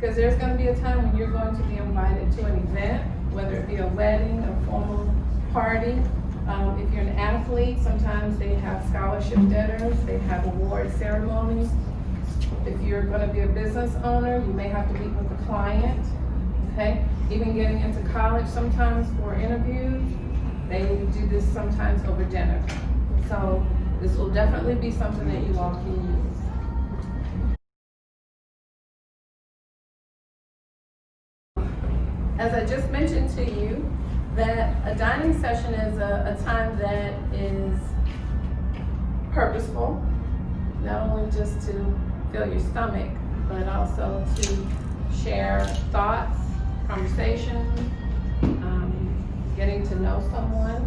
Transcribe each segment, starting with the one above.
Because there's going to be a time when you're going to be invited to an event, whether it be a wedding, a formal party. If you're an athlete, sometimes they have scholarship dinners, they have award ceremonies. If you're going to be a business owner, you may have to meet with a client, okay? Even getting into college sometimes for interviews, they do this sometimes over dinner. So this will definitely be something that you all can use. As I just mentioned to you, that a dining session is a time that is purposeful, not only just to fill your stomach, but also to share thoughts, conversations, getting to know someone.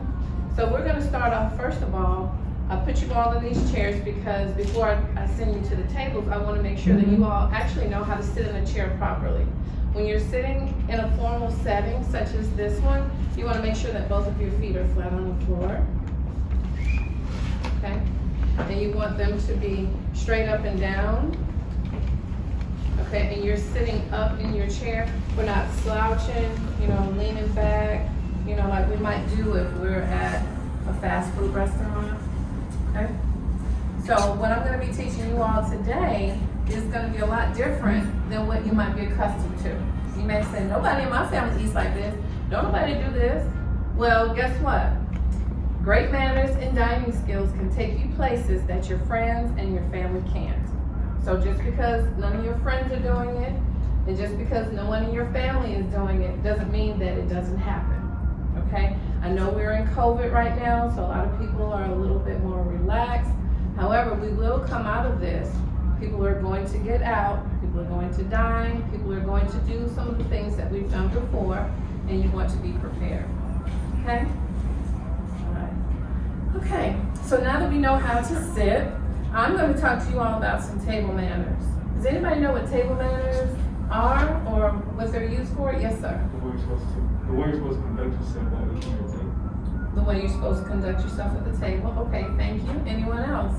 So we're going to start off, first of all, I put you all in these chairs because before I send you to the tables, I want to make sure that you all actually know how to sit in a chair properly. When you're sitting in a formal setting, such as this one, you want to make sure that both of your feet are flat on the floor. Okay? And you want them to be straight up and down. Okay, and you're sitting up in your chair. We're not slouching, leaning back, like we might do if we're at a fast food restaurant. Okay? So what I'm going to be teaching you all today is going to be a lot different than what you might be accustomed to. You may say, nobody in my family eats like this. Don't nobody do this. Well, guess what? Great manners and dining skills can take you places that your friends and your family can't. So just because none of your friends are doing it, and just because no one in your family is doing it, doesn't mean that it doesn't happen. Okay? I know we're in COVID right now, so a lot of people are a little bit more relaxed. However, we will come out of this. People are going to get out, people are going to dine, people are going to do some of the things that we've done before, and you want to be prepared. Okay? All right. Okay, so now that we know how to sit, I'm going to talk to you all about some table manners. Does anybody know what table manners are or what they're used for? Yes, sir. The way you're supposed to conduct yourself at the table. The way you're supposed to conduct yourself at the table. Okay, thank you. Anyone else?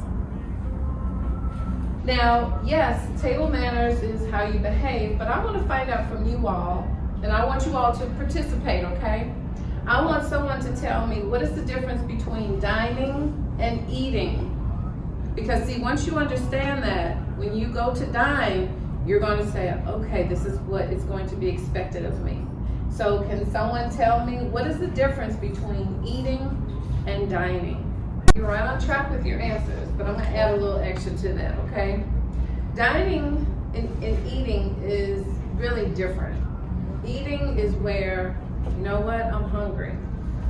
Now, yes, table manners is how you behave, but I want to find out from you all, and I want you all to participate, okay? I want someone to tell me what is the difference between dining and eating. Because see, once you understand that, when you go to dine, you're going to say, okay, this is what is going to be expected of me. So can someone tell me what is the difference between eating and dining? You're right on track with your answers, but I'm going to add a little extra to that, okay? Dining and eating is really different. Eating is where, you know what, I'm hungry.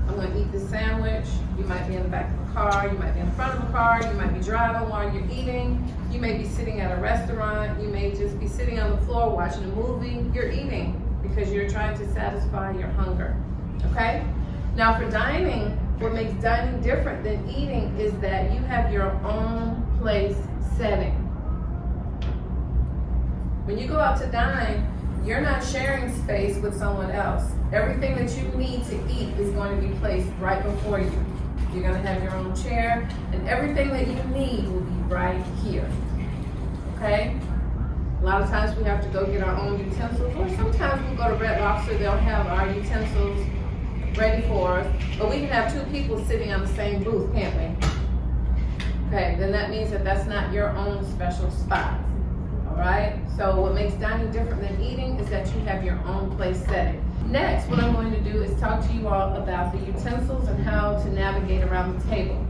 I'm going to eat this sandwich. You might be in the back of a car, you might be in front of a car, you might be driving while you're eating, you may be sitting at a restaurant, you may just be sitting on the floor watching a movie. You're eating because you're trying to satisfy your hunger, okay? Now for dining, what makes dining different than eating is that you have your own place setting. When you go out to dine, you're not sharing space with someone else. Everything that you need to eat is going to be placed right before you. You're going to have your own chair, and everything that you need will be right here. Okay? A lot of times we have to go get our own utensils, or sometimes we'll go to Red Lobster, they'll have our utensils ready for us, but we can have two people sitting on the same booth, can't we? Okay, then that means that that's not your own special spot. All right? So what makes dining different than eating is that you have your own place setting. Next, what I'm going to do is talk to you all about the utensils and how to navigate around the table.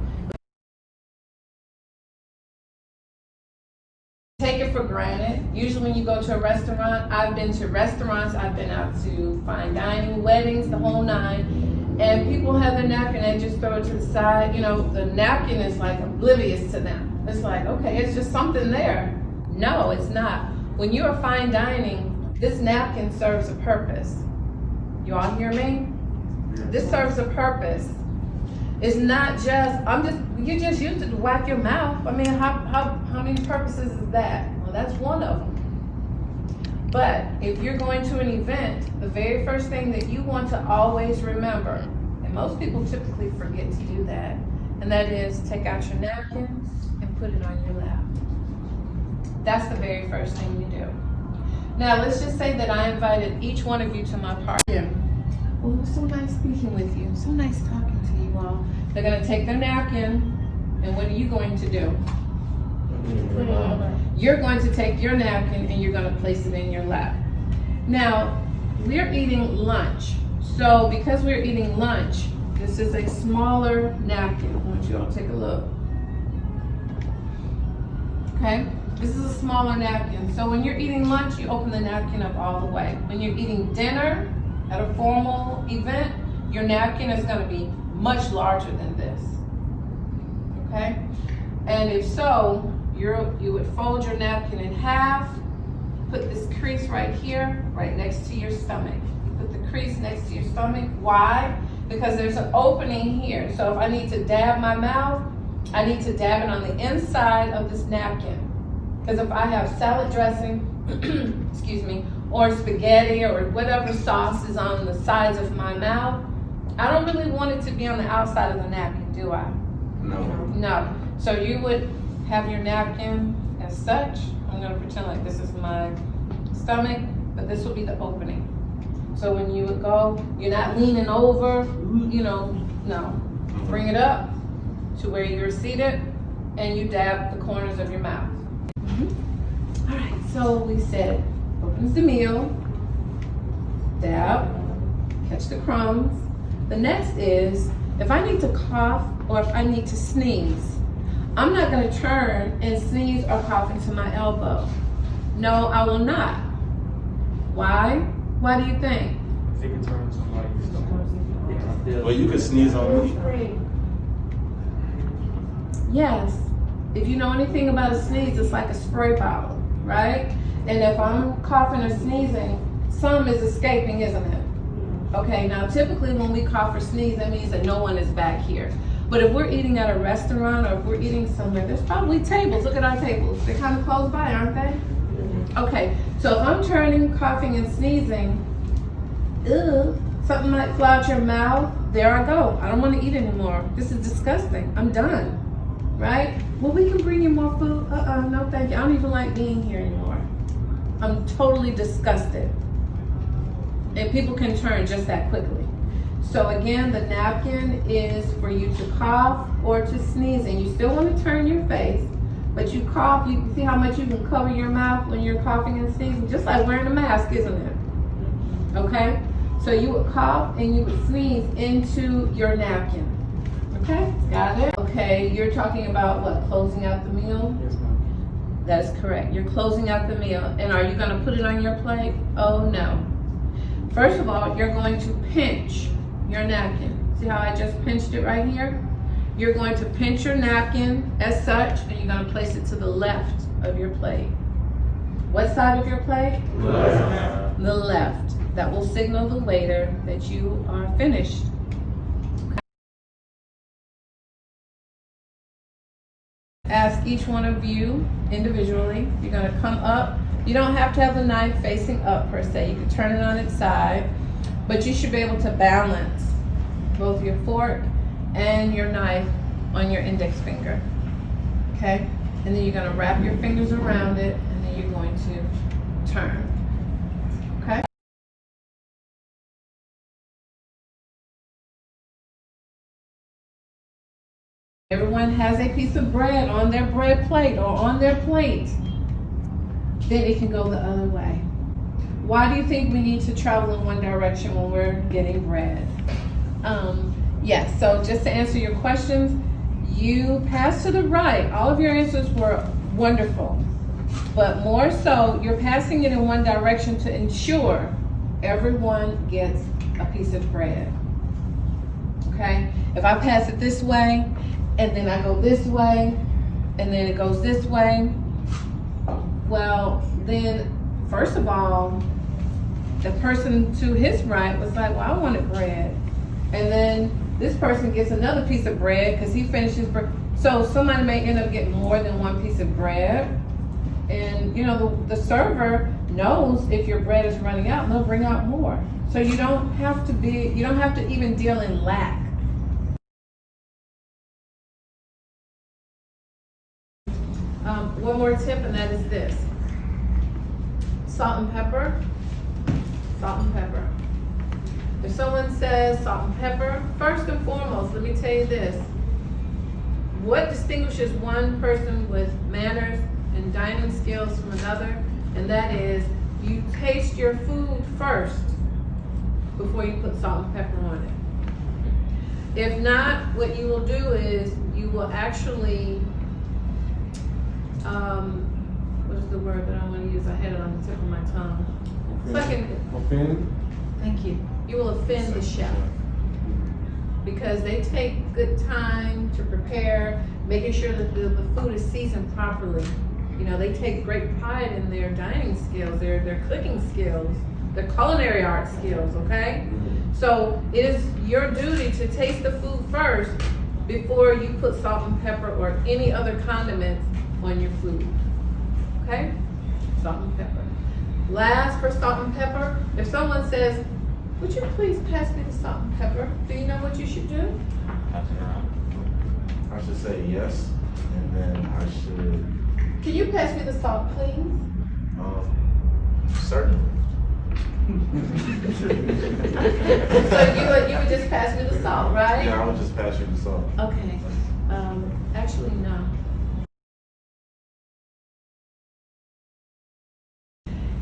Take it for granted. Usually when you go to a restaurant, I've been to restaurants, I've been out to fine dining, weddings, the whole nine, and people have their napkin and just throw it to the side. You know, the napkin is like oblivious to them. It's like, okay, it's just something there. No, it's not. When you are fine dining, this napkin serves a purpose. You all hear me? This serves a purpose. It's not just, you just used it to wipe your mouth. I mean, how many purposes is that? Well, that's one of them. But if you're going to an event, the very first thing that you want to always remember, and most people typically forget to do that, and that is take out your napkin and put it on your lap. That's the very first thing you do. Now, let's just say that I invited each one of you to my party. Well, it was so nice speaking with you. So nice talking to you all. They're gonna take their napkin, and what are you going to do? You're going to take your napkin and you're gonna place it in your lap. Now, we're eating lunch. So because we're eating lunch, this is a smaller napkin. I want you all to take a look. Okay? This is a smaller napkin. So when you're eating lunch, you open the napkin up all the way. When you're eating dinner at a formal event, your napkin is gonna be much larger than this. Okay? And if so, you would fold your napkin in half, put this crease right here, right next to your stomach. Put the crease next to your stomach. Why? Because there's an opening here. So if I need to dab my mouth, I need to dab it on the inside of this napkin. Because if I have salad dressing, excuse me, or spaghetti or whatever sauce is on the sides of my mouth, I don't really want it to be on the outside of the napkin, do I? No. So you would have your napkin as such. I'm gonna pretend like this is my stomach, but this will be the opening. So when you would go, you're not leaning over, no. Bring it up to where you're seated and you dab the corners of your mouth. All right, so we said, opens the meal, dab, catch the crumbs. The next is, if I need to cough or if I need to sneeze, I'm not gonna turn and sneeze or cough into my elbow. No, I will not. Why? Why do you think? It can turn to like. Well, you can sneeze on me. Yes. If you know anything about a sneeze, it's like a spray bottle, right? And if I'm coughing or sneezing, some is escaping, isn't it? Okay, now typically when we cough or sneeze, that means that no one is back here. But if we're eating at a restaurant or if we're eating somewhere, there's probably tables. Look at our tables. They're kind of close by, aren't they? Okay, so if I'm turning, coughing, and sneezing, something might fly out your mouth. There I go. I don't want to eat anymore. This is disgusting. I'm done. Right? Well, we can bring you more food. No thank you. I don't even like being here anymore. I'm totally disgusted. And people can turn just that quickly. So again, the napkin is for you to cough or to sneeze, and you still want to turn your face, but you cough, you see how much you can cover your mouth when you're coughing and sneezing, just like wearing a mask, isn't it? Okay? So you would cough and you would sneeze into your napkin. Okay, got it? Okay, you're talking about what, closing out the meal? Yes, ma'am. That is correct. You're closing out the meal. And are you gonna put it on your plate? Oh no. First of all, you're going to pinch your napkin. See how I just pinched it right here? You're going to pinch your napkin as such, and you're gonna place it to the left of your plate. What side of your plate? Left. The left. That will signal the waiter that you are finished. Ask each one of you individually. You're gonna come up. You don't have to have the knife facing up per se. You can turn it on its side, but you should be able to balance both your fork and your knife on your index finger. Okay? And then you're gonna wrap your fingers around it, and then you're going to turn. Okay? Everyone has a piece of bread on their bread plate or on their plate. Then it can go the other way. Why do you think we need to travel in one direction when we're getting bread? Yes, so just to answer your questions, you pass to the right. All of your answers were wonderful. But more so, you're passing it in one direction to ensure everyone gets a piece of bread. Okay? If I pass it this way, and then I go this way, and then it goes this way, well, then, first of all, the person to his right was like, well, I wanted bread. And then this person gets another piece of bread because he finished his bread. So somebody may end up getting more than one piece of bread. And, you know, the server knows if your bread is running out, they'll bring out more. So you don't have to even deal in lack. One more tip, and that is this. Salt and pepper. Salt and pepper. If someone says salt and pepper, first and foremost, let me tell you this. What distinguishes one person with manners and dining skills from another? And that is, you taste your food first before you put salt and pepper on it. If not, what you will do is you will actually, what is the word that I want to use? I had it on the tip of my tongue. Offend? Thank you. You will offend the chef because they take good time to prepare, making sure that the food is seasoned properly. You know, they take great pride in their dining skills, their cooking skills, their culinary art skills, okay? So it is your duty to taste the food first before you put salt and pepper or any other condiments on your food, okay? Salt and pepper. Last for salt and pepper, if someone says, would you please pass me the salt and pepper? Do you know what you should do? Pass it around. I should say yes, and then I should, Can you pass me the salt, please? certainly. So you would just pass me the salt, right? Yeah, I would just pass you the salt. Okay. Actually, no.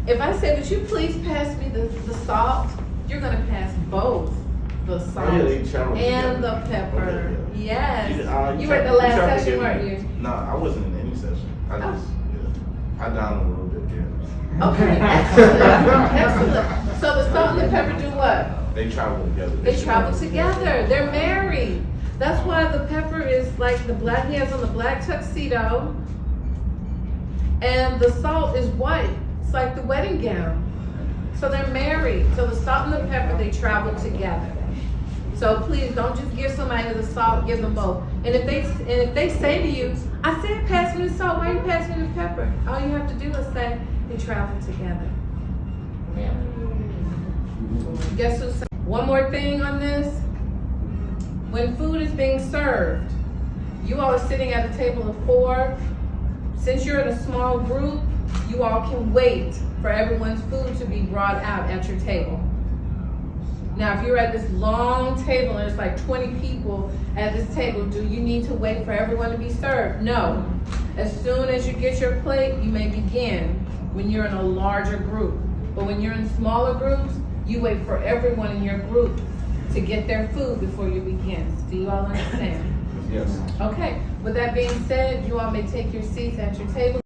If I say, would you please pass me the salt? You're gonna pass both the salt Oh, yeah, they travel and together. the pepper. Okay, yeah. Yes. You were at the you last tried to session, give weren't me- you? No, I wasn't in any session. I just, yeah. I downed a little bit, yeah. Okay, excellent, excellent. So the salt and the pepper do what? They travel together. They travel together. They're married. That's why the pepper is like the black, he has on the black tuxedo, and the salt is white. It's like the wedding gown. So they're married. So the salt and the pepper, they travel together. So please don't just give somebody the salt, give them both. And if they say to you, I said pass me the salt, why are you passing me the pepper? All you have to do is say, they travel together. Guess who said? One more thing on this. When food is being served, you all are sitting at a table of 4. Since you're in a small group, you all can wait for everyone's food to be brought out at your table. Now, if you're at this long table and there's like 20 people at this table, do you need to wait for everyone to be served? No. As soon as you get your plate, you may begin when you're in a larger group. But when you're in smaller groups, you wait for everyone in your group to get their food before you begin. Do you all understand? Yes. Okay, with that being said, you all may take your seats at your table.